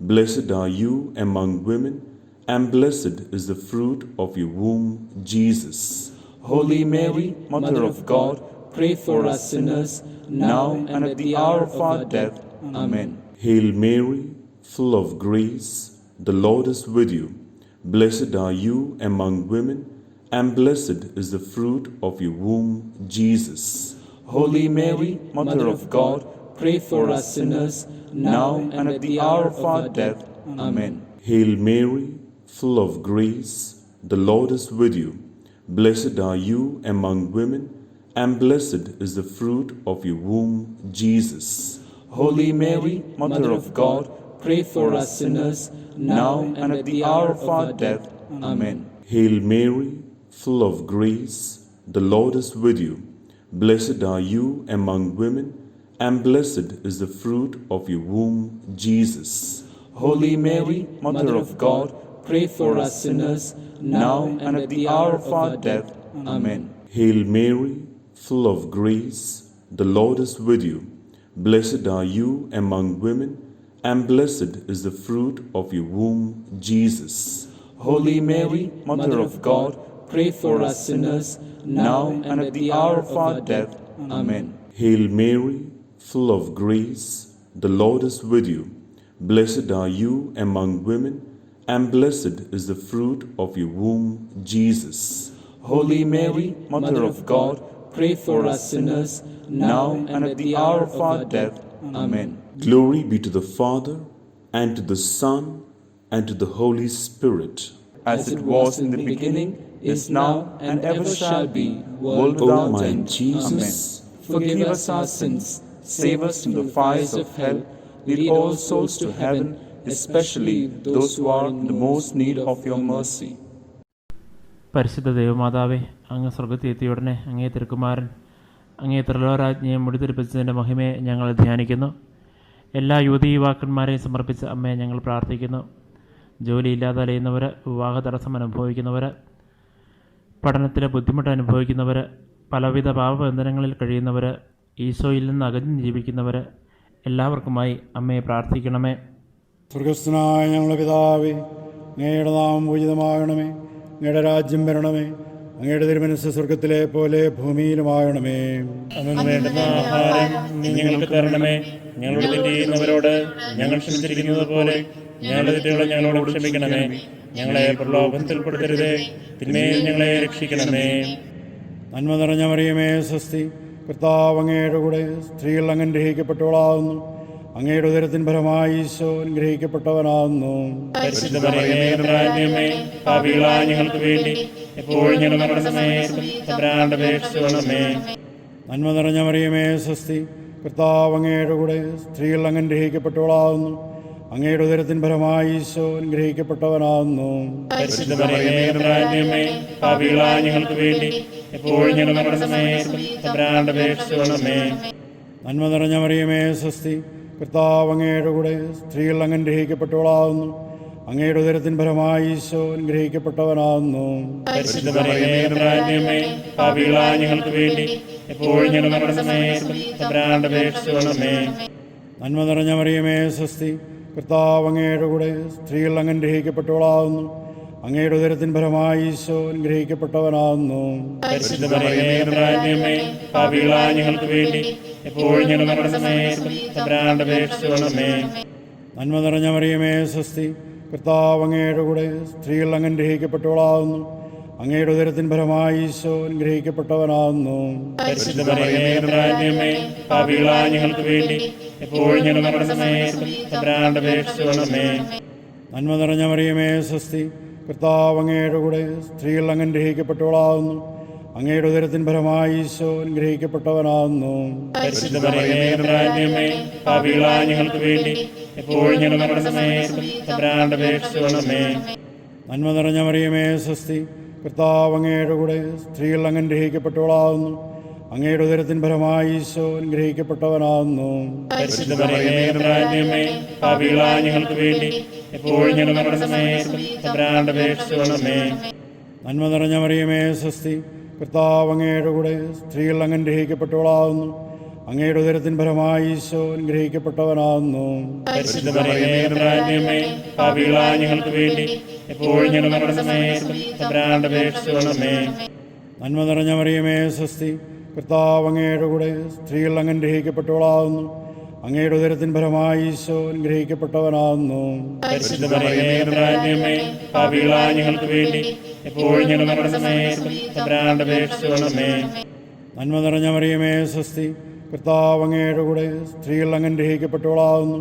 Blessed are you among women, and blessed is the fruit of your womb, Jesus. Holy Mary, Mother of God, pray for us sinners, now and at the hour of our death. Amen. Hail Mary, full of grace, the Lord is with you. Blessed are you among women, and blessed is the fruit of your womb, Jesus. Holy Mary, Mother of God, pray for us sinners, now and at the hour of our death. Amen. Hail Mary, full of grace, the Lord is with you. Blessed are you among women, and blessed is the fruit of your womb, Jesus. Holy Mary, Mother of God, pray for us sinners, now and at the hour of our death. Amen. Hail Mary, full of grace, the Lord is with you. Blessed are you among women, and blessed is the fruit of your womb, Jesus. Holy Mary, Mother of God, pray for us sinners, now and at the hour of our death. Amen. Hail Mary, full of grace, the Lord is with you. Blessed are you among women, and blessed is the fruit of your womb, Jesus. Holy Mary, Mother of God, pray for us sinners, now and at the hour of our death. Amen. Hail Mary, full of grace, the Lord is with you. Blessed are you among women, and blessed is the fruit of your womb, Jesus. Holy Mary, Mother of God, pray for us sinners, now and at the hour of our death. Amen. Glory be to the Father, and to the Son, and to the Holy Spirit. As it was in the beginning, is now, and ever shall be, world O without my end. Jesus, Amen. Forgive us our sins, save us from the fires of hell, lead all souls to heaven, especially those who are in the most need of your mercy. പരിശുദ്ധ ദൈവമാതാവേ, അങ്ങ് സ്വർഗത്തിൽ എത്തിയ ഉടനെ അങ്ങേ തിരുക്കുമാരൻ അങ്ങേ ത്രിലോകരാജ്ഞിയെ മുടിതിരിപ്പിച്ചതിൻ്റെ മഹിമയെ ഞങ്ങൾ ധ്യാനിക്കുന്നു. എല്ലാ യുവതി യുവാക്കന്മാരെയും സമർപ്പിച്ച് അമ്മയെ ഞങ്ങൾ പ്രാർത്ഥിക്കുന്നു. ജോലിയില്ലാതെ അലയുന്നവർ, വിവാഹ തടസ്സം അനുഭവിക്കുന്നവർ, പഠനത്തിലെ ബുദ്ധിമുട്ട് അനുഭവിക്കുന്നവർ, പലവിധ പാപബന്ധനങ്ങളിൽ കഴിയുന്നവർ, ഈശോയിൽ നിന്ന് അകന്നു ജീവിക്കുന്നവർ, എല്ലാവർക്കുമായി അമ്മയെ പ്രാർത്ഥിക്കണമേ. സ്വർഗസ്ഥനായ ഞങ്ങളുടെ പിതാവേ, അങ്ങയുടെ നാമം പൂജിതമാകണമേ, അങ്ങയുടെ രാജ്യം വരണമേ, അങ്ങയുടെ തിരുമനസ്സ് സ്വർഗത്തിലെ പോലെ ഭൂമിയിലുമാകണമേ. അന്നു വേണ്ടുന്ന ആഹാരം നീ ഞങ്ങൾക്ക് തരണമേ. ഞങ്ങളുടെ തെറ്റ് ചെയ്യുന്നവരോട് ഞങ്ങൾ ക്ഷമിച്ചിരിക്കുന്നത് പോലെ ഞങ്ങളുടെ തെറ്റുകളെ ഞങ്ങളോട് ക്ഷമിക്കണമേ. ഞങ്ങളെ പ്രലോഭനത്തിൽ പെടുത്തരുതേ, തിന്മയിൽ ഞങ്ങളെ രക്ഷിക്കണമേ. നന്മ നിറഞ്ഞ മറിയമേ സ്വസ്തി, കർത്താവ് അങ്ങയുടെ കൂടെ സ്ത്രീകൾ അങ്ങ് അനുഗ്രഹിക്കപ്പെട്ടവളാകുന്നു. അങ്ങയുടെ ഉദരത്തിൻ ഫലമായി ഈശോ അനുഗ്രഹിക്കപ്പെട്ടവനാകുന്നു. പരിശുദ്ധ മറിയമേ, തമ്പുരാന്റമ്മേ, പാപികളായ ഞങ്ങൾക്ക് വേണ്ടി എപ്പോഴും ഞങ്ങളുടെ മരണസമയത്തും തമ്പുരാന്റെ അപേക്ഷിച്ചുകൊള്ളണമേ. നന്മ നിറഞ്ഞ മറിയമേ, സ്വസ്തി. കർത്താവ് അങ്ങയുടെ കൂടെ, സ്ത്രീകൾ അങ്ങ് അനുഗ്രഹിക്കപ്പെട്ടവളാകുന്നു. അങ്ങയുടെ ഉദരത്തിൻ ഫലമായി ഈശോ അനുഗ്രഹിക്കപ്പെട്ടവനാകുന്നു. പരിശുദ്ധ മറിയമേ, തമ്പുരാന്റമ്മേ, പാപികളായ ഞങ്ങൾക്ക് വേണ്ടി എപ്പോഴും ഞങ്ങളുടെ മരണസമയത്തും തമ്പുരാന്റെ അപേക്ഷിച്ചുകൊള്ളണമേ. നന്മ നിറഞ്ഞ മറിയമേ, സ്വസ്തി. കർത്താവ് അങ്ങയുടെ കൂടെ, സ്ത്രീകൾ അങ്ങ് അനുഗ്രഹിക്കപ്പെട്ടവളാകുന്നു. അങ്ങയുടെ ഉദരത്തിൻ ഫലമായി ഈശോ അനുഗ്രഹിക്കപ്പെട്ടവനാകുന്നു. പരിശുദ്ധ മറിയമേ, തമ്പുരാന്റമ്മേ, പാപികളായ ഞങ്ങൾക്ക് വേണ്ടി എപ്പോഴും ഞങ്ങളുടെ മരണസമയത്തും തമ്പുരാന്റെ അപേക്ഷിച്ചുകൊള്ളണമേ. നന്മ നിറഞ്ഞ മറിയമേ, സ്വസ്തി. കർത്താവ് അങ്ങയുടെ കൂടെ, സ്ത്രീകൾ അങ്ങ് അനുഗ്രഹിക്കപ്പെട്ടവളാകുന്നു. അങ്ങയുടെ ഉദരത്തിൻ ഫലമായി ഈശോ അനുഗ്രഹിക്കപ്പെട്ടവനാകുന്നു. പരിശുദ്ധ മറിയമേ, തമ്പുരാന്റമ്മേ, പാപികളായ ഞങ്ങൾക്ക് വേണ്ടി എപ്പോഴും ഞങ്ങളുടെ മരണസമയത്തും തമ്പുരാന്റെ അപേക്ഷിച്ചുകൊള്ളണമേ. നന്മ നിറഞ്ഞ മറിയമേ, സ്വസ്തി. കർത്താവ് അങ്ങയുടെ കൂടെ, സ്ത്രീകൾ അങ്ങ് അനുഗ്രഹിക്കപ്പെട്ടവളാകുന്നു. അങ്ങയുടെ ഉദരത്തിൻ ഫലമായി ഈശോ അനുഗ്രഹിക്കപ്പെട്ടവനാകുന്നു. പരിശുദ്ധ മറിയമേ, തമ്പുരാന്റമ്മേ, പാപികളായ ഞങ്ങൾക്ക് വേണ്ടി എപ്പോഴും ഞങ്ങളുടെ മരണസമയത്തും തമ്പുരാന്റെ അപേക്ഷിച്ചുകൊള്ളണമേ. നന്മ നിറഞ്ഞ മറിയമേ, സ്വസ്തി. കർത്താവ് അങ്ങയുടെ കൂടെ, സ്ത്രീകൾ അങ്ങ് അനുഗ്രഹിക്കപ്പെട്ടവളാകുന്നു. അങ്ങയുടെ ഉദരത്തിൻ ഫലമായി ഈശോ അനുഗ്രഹിക്കപ്പെട്ടവനാകുന്നു. പരിശുദ്ധ മറിയമേ, തമ്പുരാന്റമ്മേ, പാപികളായ ഞങ്ങൾക്ക് വേണ്ടി എപ്പോഴും ഞങ്ങളുടെ മരണസമയത്തും തമ്പുരാന്റെ അപേക്ഷിച്ചുകൊള്ളണമേ. നന്മ നിറഞ്ഞ മറിയമേ, സ്വസ്തി. കർത്താവ് അങ്ങയുടെ കൂടെ, സ്ത്രീകൾ അങ്ങ് അനുഗ്രഹിക്കപ്പെട്ടവളാകുന്നു. അങ്ങയുടെ ഉദരത്തിൻ ഫലമായി ഈശോ അനുഗ്രഹിക്കപ്പെട്ടവനാകുന്നു. പരിശുദ്ധ മറിയമേ, തമ്പുരാന്റമ്മേ, പാപികളായ ഞങ്ങൾക്ക് വേണ്ടി എപ്പോഴും ഞങ്ങളുടെ മരണസമയത്തും തമ്പുരാന്റെ അപേക്ഷിച്ചുകൊള്ളണമേ. നന്മ നിറഞ്ഞ മറിയമേ, സ്വസ്തി. കർത്താവ് അങ്ങയുടെ കൂടെ, സ്ത്രീകൾ അങ്ങ് അനുഗ്രഹിക്കപ്പെട്ടവളാകുന്നു. അങ്ങയുടെ ഉദരത്തിൻ ഫലമായി ഈശോ അനുഗ്രഹിക്കപ്പെട്ടവനാകുന്നു. പരിശുദ്ധ മറിയമേ, തമ്പുരാന്റമ്മേ, പാപികളായ ഞങ്ങൾക്ക് വേണ്ടി എപ്പോഴും ഞങ്ങളുടെ മരണസമയത്തും തമ്പുരാന്റെ അപേക്ഷിച്ചുകൊള്ളണമേ. നന്മ നിറഞ്ഞ മറിയമേ, സ്വസ്തി. കർത്താവ് അങ്ങയുടെ കൂടെ, സ്ത്രീകൾ അങ്ങ് അനുഗ്രഹിക്കപ്പെട്ടവളാകുന്നു. അങ്ങയുടെ ഉദരത്തിൻ ഫലമായി ഈശോ അനുഗ്രഹിക്കപ്പെട്ടവനാകുന്നു. പരിശുദ്ധ മറിയമേ, തമ്പുരാന്റമ്മേ, പാപികളായ ഞങ്ങൾക്ക് വേണ്ടി എപ്പോഴും ഞങ്ങളുടെ മരണസമയത്തും തമ്പുരാന്റെ അപേക്ഷിച്ചുകൊള്ളണമേ. നന്മ നിറഞ്ഞ മറിയമേ, സ്വസ്തി. കർത്താവ് അങ്ങയുടെ കൂടെ, സ്ത്രീകൾ അങ്ങ് അനുഗ്രഹിക്കപ്പെട്ടവളാകുന്നു.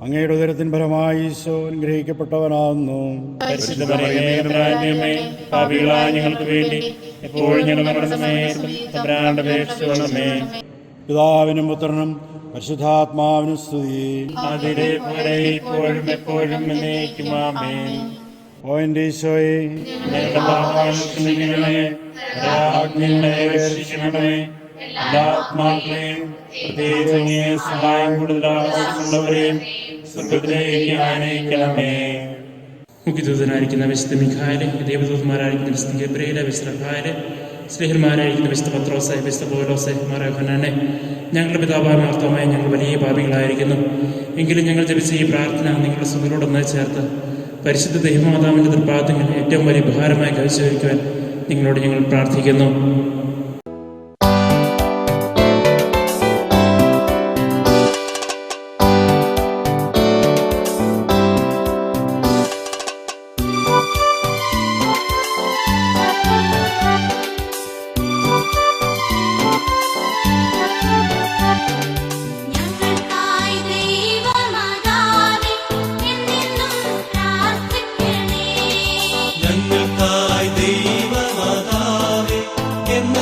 അങ്ങയുടെ ഉദരത്തിൻ ഫലമായി ഈശോ അനുഗ്രഹിക്കപ്പെട്ടവനാകുന്നു. പരിശുദ്ധ മറിയമേ, തമ്പുരാന്റമ്മേ, പാപികളായ ഞങ്ങൾക്ക് വേണ്ടി എപ്പോഴും ഞങ്ങളുടെ മരണസമയത്തും തമ്പുരാന്റെ അപേക്ഷിച്ചുകൊള്ളണമേ. പിതാവിനും പുത്രനും പരിശുദ്ധാത്മാവിനും സ്തുതി. അതിലെ പോലെ ഇപ്പോഴും എപ്പോഴും എന്നേക്കും ആമേൻ. ഓ എൻ്റെ ഈശോയെ, ഞങ്ങളുടെ പാപങ്ങൾ ക്ഷമിക്കണമേ, രാജ്ഞികളെ രക്ഷിക്കണമേ, എല്ലാ ആത്മാക്കളെയും പ്രത്യേകിച്ച് അങ്ങേ സഹായം കൂടുതൽ ആവശ്യമുള്ളവരെയും സ്വർഗ്ഗത്തിലേക്ക് ആനയിക്കണമേ. മുഖ്യദൂതനായിരിക്കുന്ന വിശുദ്ധ മിഖായേല്, ദേവദൂതന്മാരായിരിക്കുന്ന വിശുദ്ധ ഗബ്രിയേല്, വിശുദ്ധ റഫായേല്, സ്നേഹിതന്മാരായിരിക്കുന്ന വിശുദ്ധ പത്രോസേ, വിശുദ്ധ പൗലോസേ, മാർ യോഹന്നാനെ, ഞങ്ങളുടെ പിതാവായ മാർത്തോമേ, ഞങ്ങൾ വലിയ പാപികളായിരിക്കുന്നു. എങ്കിലും ഞങ്ങൾ ജപിച്ച ഈ പ്രാർത്ഥന നിങ്ങളുടെ സുഖരോടൊന്നായി ചേർത്ത് പരിശുദ്ധ ദൈവമാതാവിൻ്റെ തൃപ്പാദങ്ങൾ ഏറ്റവും വലിയ ഉപഹാരമായി കാഴ്ചവെക്കുവാൻ നിങ്ങളോട് ഞങ്ങൾ പ്രാർത്ഥിക്കുന്നു. ഞങ്ങൾക്കായി ദൈവമാതാവേ എന്നും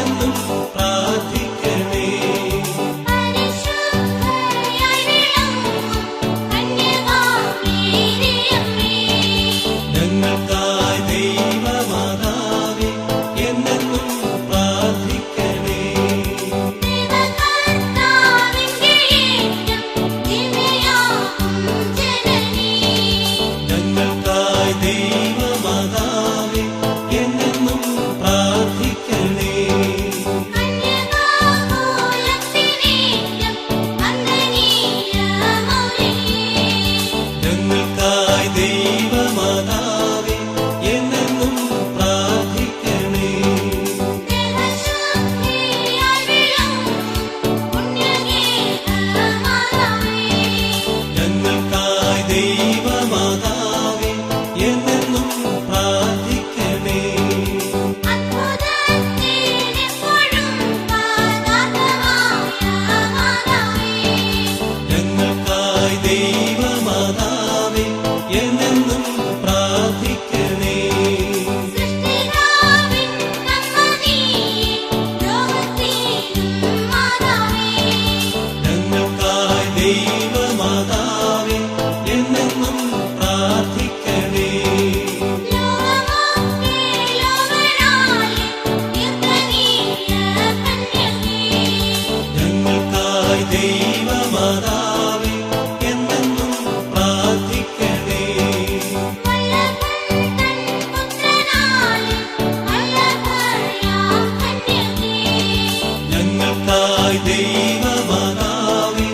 ദൈവമാതാവേ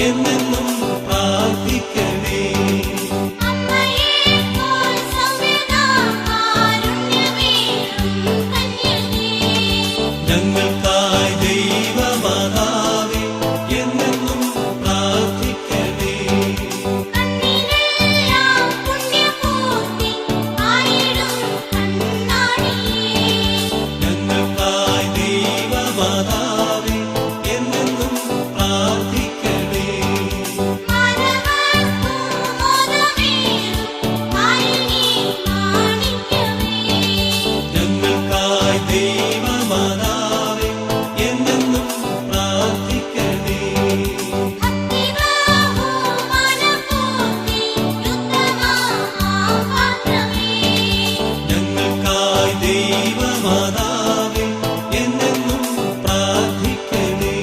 എന്നെന്നും പ്രാർത്ഥിക്കണേ. അമ്മയേപ്പോൽ സംവേദകാരുണ്യമേറും കന്യകേ, ഞങ്ങൾക്കായി ദൈവമാതാവേ എന്നെന്നും പ്രാർത്ഥിക്കണേ. കണ്ണിനെല്ലാം പുണ്യപൂർത്തി ആയിടും കണ്ണാടിയേ, ഞങ്ങൾക്കായി ദൈവമാതാവേ എന്നെന്നും പ്രാർത്ഥിക്കണേ. മാനവർക്കു മോദമേറും മാലിനി മാണിക്യമേ, ഞങ്ങൾക്കായി ദൈവമാതാവേ എന്നെന്നും പ്രാർത്ഥിക്കണേ. ഭക്തിബഹുമാനപൂർത്തി യുദ്ധമഹാപാത്രമേ, ഞങ്ങൾക്കായി ദൈവമാതാവേ എന്നെന്നും പ്രാർത്ഥിക്കണേ.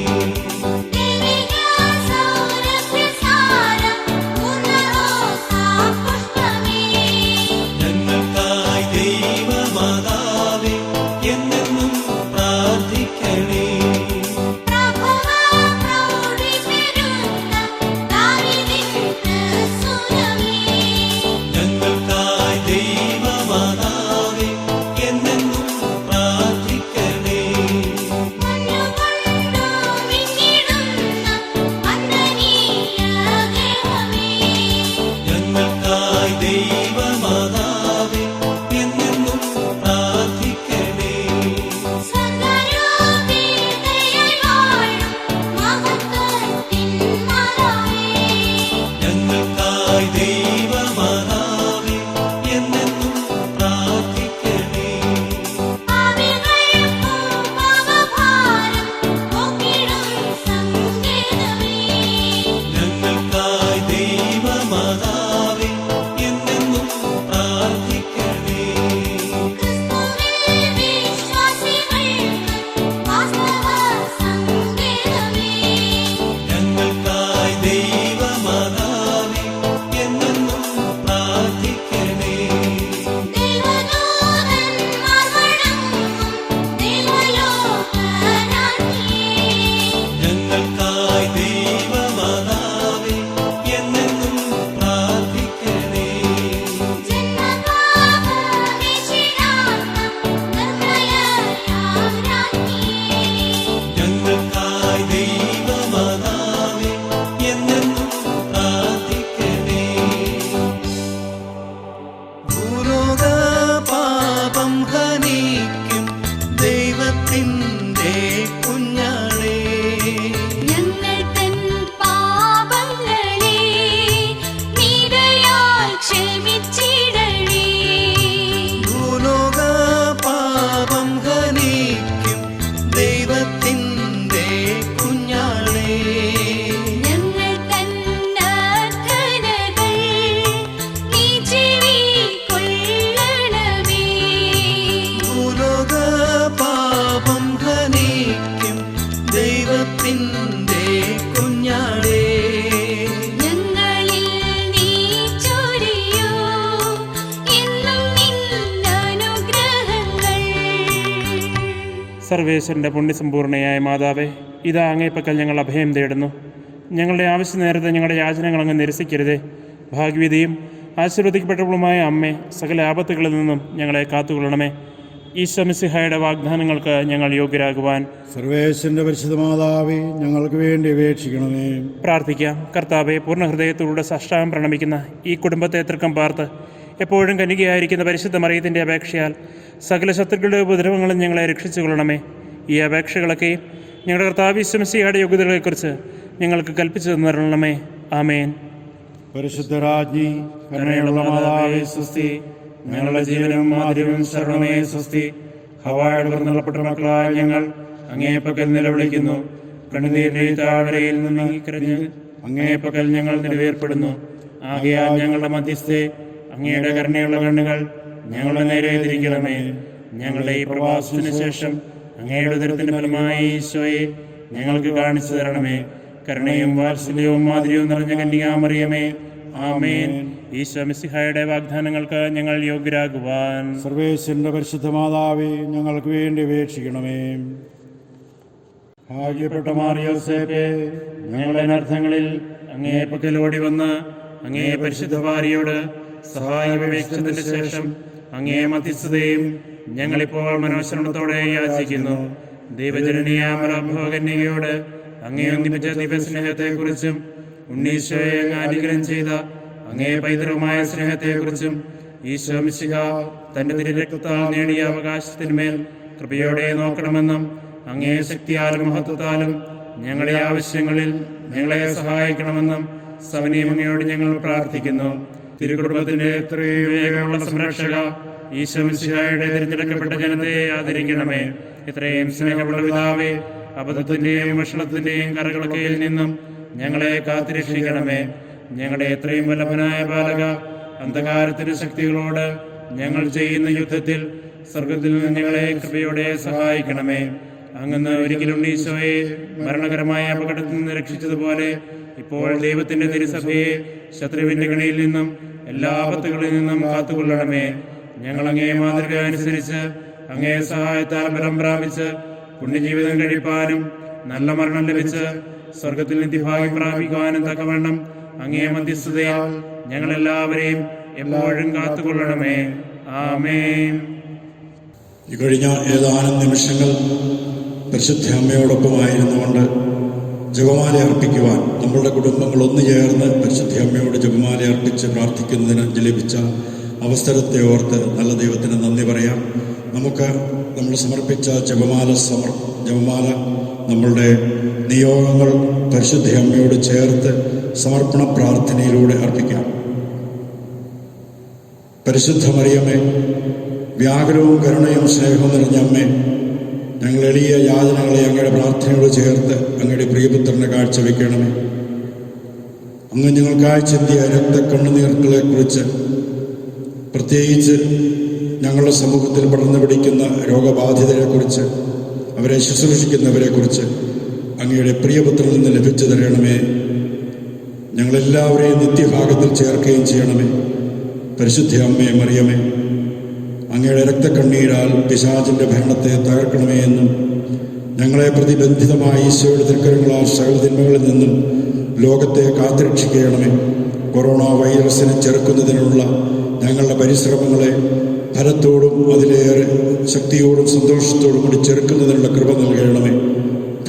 ദേവിക സൗരഭ്യസാരം പൂർണ്ണറോസാപുഷ്പമേ, ഞങ്ങൾക്കായി ദൈവമാതാവേ എന്നെന്നും പ്രാർത്ഥിക്കണേ. പ്രഭവ പ്രൗഢി പെരുന്ന ദാവീദിൻ പ്രസൂനമേ, ഞങ്ങൾക്കായി ദൈവമാതാവേ എന്നെന്നും പ്രാർത്ഥിക്കണേ. മഞ്ഞുകൊണ്ടു വിങ്ങിടുന്ന വന്ദനീയ ഗേഹമേ, ഞങ്ങൾക്കായി ദൈവമാതാവേ എന്നെന്നും പ്രാർത്ഥിക്കണേ. സ്വർഗ്ഗാരോപിതയായി വാഴും മഹത്വത്തിൻ മാതാവേ, ഞങ്ങൾക്കായി ദൈവമാതാവേ എന്നെന്നും പ്രാർത്ഥിക്കണേ. പാപികൾക്കു പാപഭാരം പോക്കിടും സങ്കേതമേ, ഞങ്ങൾക്കായി ദൈവമാതാവേ എന്നെന്നും പ്രാർത്ഥിക്കണേ. ക്രിസ്തുവിൽ വിശ്വാസികൾക്ക് വാസ്തവ സങ്കേതമേ, ഞങ്ങൾക്കായി ദൈവമാതാവേ എന്നെന്നും പ്രാർത്ഥിക്കണേ. ദൈവദൂതന്മാർ വണങ്ങും ദൈവലോകരാജ്ഞിയേ, ഞങ്ങൾക്കായി ദൈവമാതാവേ എന്നെന്നും പ്രാർത്ഥിക്കണേ. ജന്മപാപമേശിടാത്ത നിർമ്മലയാം രാജ്ഞിയേ, ഞങ്ങൾക്കായി ദൈവമാതാവേ എന്നെന്നും പ്രാർത്ഥിക്കണേ. ഭൂലോക പാപം ഹനിക്കും ദൈവത്തിൻ്റെ കുഞ്ഞാളേ, ഞങ്ങൾ തൻ പാപങ്ങളെ നീതയാൽ ക്ഷമിച്ചിടണേ, ഭൂലോക പാപം ഹനിക്കും ദൈവത്തിൻ്റെ കുഞ്ഞാളേ, ഞങ്ങൾ തൻ അർത്ഥനകൾ നീ ചെവിക്കൊള്ളണമേ, ഭൂലോക പാപം ഹനിക്കും ദൈവത്തിൻ്റെ കുഞ്ഞാളേ, ഞങ്ങളിൽ നീ ചൊരിയൂ എന്നും നിൻ അനുഗ്രഹങ്ങൾ. സർവേശ്വരൻ്റെ പുണ്യസമ്പൂർണയായ മാതാവേ, ഇതാ അങ്ങേപ്പക്കൽ ഞങ്ങൾ അഭയം തേടുന്നു. ഞങ്ങളുടെ ആവശ്യ നേരത്തെ ഞങ്ങളുടെ യാചനകൾ അങ്ങ് നിരസിക്കരുതേ. ഭാഗ്യവതിയും ആശീർവദിക്കപ്പെട്ടവളുമായ അമ്മേ, സകല ആപത്തുകളിൽ നിന്നും ഞങ്ങളെ കാത്തുകൊള്ളണമേ. ഈശോ മിശിഹായുടെ വാഗ്ദാനങ്ങൾക്ക് ഞങ്ങൾ യോഗ്യരാകുവാൻ സർവേശ്വരൻ്റെ പരിശുദ്ധ മാതാവേ, ഞങ്ങൾക്ക് വേണ്ടി അപേക്ഷിക്കണമേ. പ്രാർത്ഥിക്കാം. കർത്താവെ, പൂർണ്ണ ഹൃദയത്തോടെ സാഷ്ടാംഗം പ്രണമിക്കുന്ന ഈ കുടുംബത്തെ തൃക്കം പാർത്ത് എപ്പോഴും കന്യകയായിരിക്കുന്ന പരിശുദ്ധ മറിയത്തിൻ്റെ അപേക്ഷയാൽ സകല ശത്രുക്കളുടെ ഉപദ്രവങ്ങളും ഞങ്ങളെ രക്ഷിച്ചു കൊള്ളണമേ. ഈ അപേക്ഷകളൊക്കെയും ഞങ്ങളുടെ കർത്താവ് ഈശോ മിശിഹായുടെ യോഗ്യതകളെക്കുറിച്ച് ഞങ്ങൾക്ക് കൽപ്പിച്ചു തന്നിരണമേ. ആമേൻ. പരിശുദ്ധരാജ്ഞി, കരുണയുള്ള മാതാവേ സ്വസ്തി. ഞങ്ങളുടെ ജീവനും മാധുര്യവും ശരണമേ സ്വസ്തി. ഹവായുടെ പിറന്നുള്ളപ്പെട്ട മക്കളായ ഞങ്ങൾ അങ്ങേപ്പക്കൽ നിലവിളിക്കുന്നു. കണ്ണുനീരിന്റെ താഴ്വരയിൽ നിന്ന് കരഞ്ഞ് അങ്ങേപ്പക്കൽ ഞങ്ങൾ നിലവേർപ്പെടുന്നു. ആകയാൽ ഞങ്ങളുടെ മധ്യസ്ഥെ അങ്ങയുടെ കരുണയുള്ള കണ്ണുകൾ ഞങ്ങളുടെ നേരെ തിരിക്കണമേ. ഞങ്ങളുടെ ഈ പ്രവാസത്തിന് ശേഷം അങ്ങയുടെ ഉദരത്തിന്റെ ഫലമായി ഈശോയെ ഞങ്ങൾക്ക് കാണിച്ചു തരണമേ. കരുണയും വാത്സല്യവും മാധുര്യവും നിറഞ്ഞ കന്യകാമറിയമേ, ആമേൻ. ഈശോ മിശിഹായുടെ വാഗ്ദാനങ്ങൾക്ക് ഞങ്ങൾ യോഗ്യരാകുവാൻ സർവേശ്വരന്റെ പരിശുദ്ധ മാതാവേ, ഞങ്ങൾക്ക് വേണ്ടി അപേക്ഷിക്കണമേ. ഭാഗ്യപ്പെട്ട മാറിയോസേപ്പേ, ഞങ്ങളുടെ അനർത്ഥങ്ങളിൽ അങ്ങേ പക്കൽ ഓടി വന്ന് അങ്ങേ പരിശുദ്ധ ഭാര്യയോട് സഹായം അപേക്ഷിച്ചതിന് ശേഷം അങ്ങേ മധ്യസ്ഥതയും ഞങ്ങളിപ്പോൾ മനോശരണത്തോടെ യാചിക്കുന്നു. ദൈവജനനീയാമരഭോകന്യയോട് അങ്ങേ ഒന്നിപ്പിച്ച ദിവ്യസ്നേഹത്തെക്കുറിച്ചും ഉണ്ണീശോയെ അങ്ങ് അനുഗ്രഹം ചെയ്ത അങ്ങേ പൈതൃകമായ സ്നേഹത്തെക്കുറിച്ചും ഈശോ മിശിഹ തന്റെ തിരുരക്തത്താൽ നേടിയ അവകാശത്തിന്മേൽ കൃപയോടെ നോക്കണമെന്നും അങ്ങേ ശക്തിയാലും മഹത്വത്താലും ഞങ്ങളുടെ ആവശ്യങ്ങളിൽ ഞങ്ങളെ സഹായിക്കണമെന്നും സവനീയം അങ്ങയോട് ഞങ്ങൾ പ്രാർത്ഥിക്കുന്നു. തിരുകുടുംബത്തിന്റെ എത്രയും വേഗമുള്ള സംരക്ഷക ഈശോ മിശിഹായുടെ തിരഞ്ഞെടുക്കപ്പെട്ട ജനതയെ ആദരിക്കണമേ. ഇത്രയും സ്നേഹമുള്ള പിതാവേ, അബദ്ധത്തിന്റെയും ഭക്ഷണത്തിന്റെയും കറകളൊക്കെയിൽ നിന്നും ഞങ്ങളെ കാത്തുരക്ഷിക്കണമേ. ഞങ്ങളുടെ എത്രയും വല്ലഭനായ ബാലക, അന്ധകാരത്തിന്റെ ശക്തികളോട് ഞങ്ങൾ ചെയ്യുന്ന യുദ്ധത്തിൽ സ്വർഗത്തിൽ നിന്ന് ഞങ്ങളെ കൃപയോടെ സഹായിക്കണമേ. അങ്ങ് ഒരിക്കലും ഈശോയെ മരണകരമായ അപകടത്തിൽ നിന്ന് രക്ഷിച്ചതുപോലെ ഇപ്പോൾ ദൈവത്തിന്റെ തിരുസഭയെ ശത്രുവിന്റെ കണിയിൽ നിന്നും എല്ലാ ആപത്തുകളിൽ നിന്നും കാത്തുകൊള്ളണമേ. ഞങ്ങൾ അങ്ങേ മാതൃക അനുസരിച്ച് അങ്ങേ സഹായത്താൽ ബലം പ്രാപിച്ച് പുണ്യജീവിതം കഴിപ്പാനും നല്ല മരണം ലഭിച്ച് സ്വർഗത്തിൽ നിത്യഭാഗ്യം പ്രാപിക്കുവാനും തക്കവണ്ണം അങ്ങേ മധ്യസ്ഥതയാൽ ഞങ്ങളെല്ലാവരെയും എപ്പോഴും കാത്തുകൊള്ളണമേ. ആമേൻ. ഈ കഴിഞ്ഞ ഏതാനും നിമിഷങ്ങൾ പരിശുദ്ധ അമ്മയോടൊപ്പമായിരുന്നുകൊണ്ട് ജപമാല അർപ്പിക്കുവാൻ നമ്മളുടെ കുടുംബങ്ങൾ ഒന്നു ചേർന്ന് പരിശുദ്ധ അമ്മയോട് ജപമാല അർപ്പിച്ച് പ്രാർത്ഥിക്കുന്നതിന് ലഭിച്ച അവസരത്തെ ഓർത്ത് നല്ല ദൈവത്തിന് നന്ദി പറയാം. നമുക്ക് നമ്മൾ സമർപ്പിച്ച ജപമാല നമ്മളുടെ നിയോഗങ്ങൾ പരിശുദ്ധ അമ്മയോട് ചേർത്ത് സമർപ്പണ പ്രാർത്ഥനയിലൂടെ അർപ്പിക്കാം. പരിശുദ്ധ മറിയമേ, വ്യാകുലവും കരുണയും സ്നേഹവും നിറഞ്ഞ അമ്മേ, ഞങ്ങൾ എളിയ യാചനകളെ അങ്ങയുടെ പ്രാർത്ഥനയോട് ചേർത്ത് അങ്ങയുടെ പ്രിയപുത്രനെ കാഴ്ചവെക്കണമേ. അങ്ങ് ഞങ്ങൾക്കായി ചിന്തിയ രക്തക്കണ്ണുനീർക്കളെക്കുറിച്ച്, പ്രത്യേകിച്ച് ഞങ്ങളുടെ സമൂഹത്തിൽ പടർന്നു പിടിക്കുന്ന രോഗബാധിതരെക്കുറിച്ച്, അവരെ ശുശ്രൂഷിക്കുന്നവരെക്കുറിച്ച് അങ്ങയുടെ പ്രിയപുത്രനിൽ നിന്ന് ലഭിച്ചു തരണമേ. ഞങ്ങളെല്ലാവരെയും നിത്യഭാഗത്തിൽ ചേർക്കുകയും ചെയ്യണമേ. പരിശുദ്ധ അമ്മേ മറിയമേ, അങ്ങയുടെ രക്തക്കണ്ണീരാൽ പിശാചിന്റെ ഭരണത്തെ തകർക്കണമേ എന്നും ഞങ്ങളെ പ്രതിബന്ധിതമായ ഈശോയുടെ തിരുക്കരങ്ങളാൽ സകല തിന്മകളിൽ നിന്നും ലോകത്തെ കാത്തുരക്ഷിക്കണമേ. കൊറോണ വൈറസിനെ ചെറുക്കുന്നതിനുള്ള ഞങ്ങളുടെ പരിശ്രമങ്ങളെ ഫലത്തോടും അതിലേറെ ശക്തിയോടും സന്തോഷത്തോടും കൂടി ചെറുക്കുന്നതിനുള്ള കൃപ നൽകണമേ.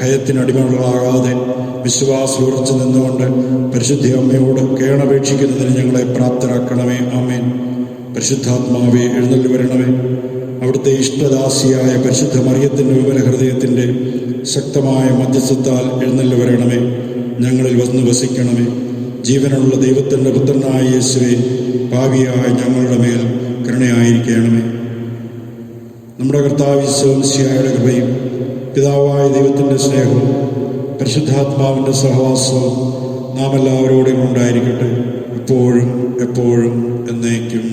ഭയത്തിനടിമകളാകാതെ വിശ്വാസം ഉറച്ചു നിന്നുകൊണ്ട് പരിശുദ്ധ അമ്മയോട് കേണപേക്ഷിക്കുന്നതിന് ഞങ്ങളെ പ്രാപ്തരാക്കണമേ. ആമേൻ. പരിശുദ്ധാത്മാവെ എഴുന്നള്ളി വരണമേ. അവിടുത്തെ ഇഷ്ടദാസിയായ പരിശുദ്ധ മറിയത്തിൻ്റെ വിമല ഹൃദയത്തിൻ്റെ ശക്തമായ മധ്യസ്ഥത്താൽ എഴുന്നള്ളി വരണമേ. ഞങ്ങളിൽ വന്ന് വസിക്കണമേ. ജീവനുള്ള ദൈവത്തിൻ്റെ പുത്രനായ യേശുവേ, പാപിയായ ഞങ്ങളുടെ മേൽ കരുണയായിരിക്കണമേ. നമ്മുടെ കർത്താവ് ഈശോ മിശിഹായുടെ കൃപയും പിതാവായ ദൈവത്തിൻ്റെ സ്നേഹവും പരിശുദ്ധാത്മാവിൻ്റെ സഹവാസവും നാം എല്ലാവരോടും ഉണ്ടായിരിക്കട്ടെ, ഇപ്പോഴും എപ്പോഴും എന്നേക്കും.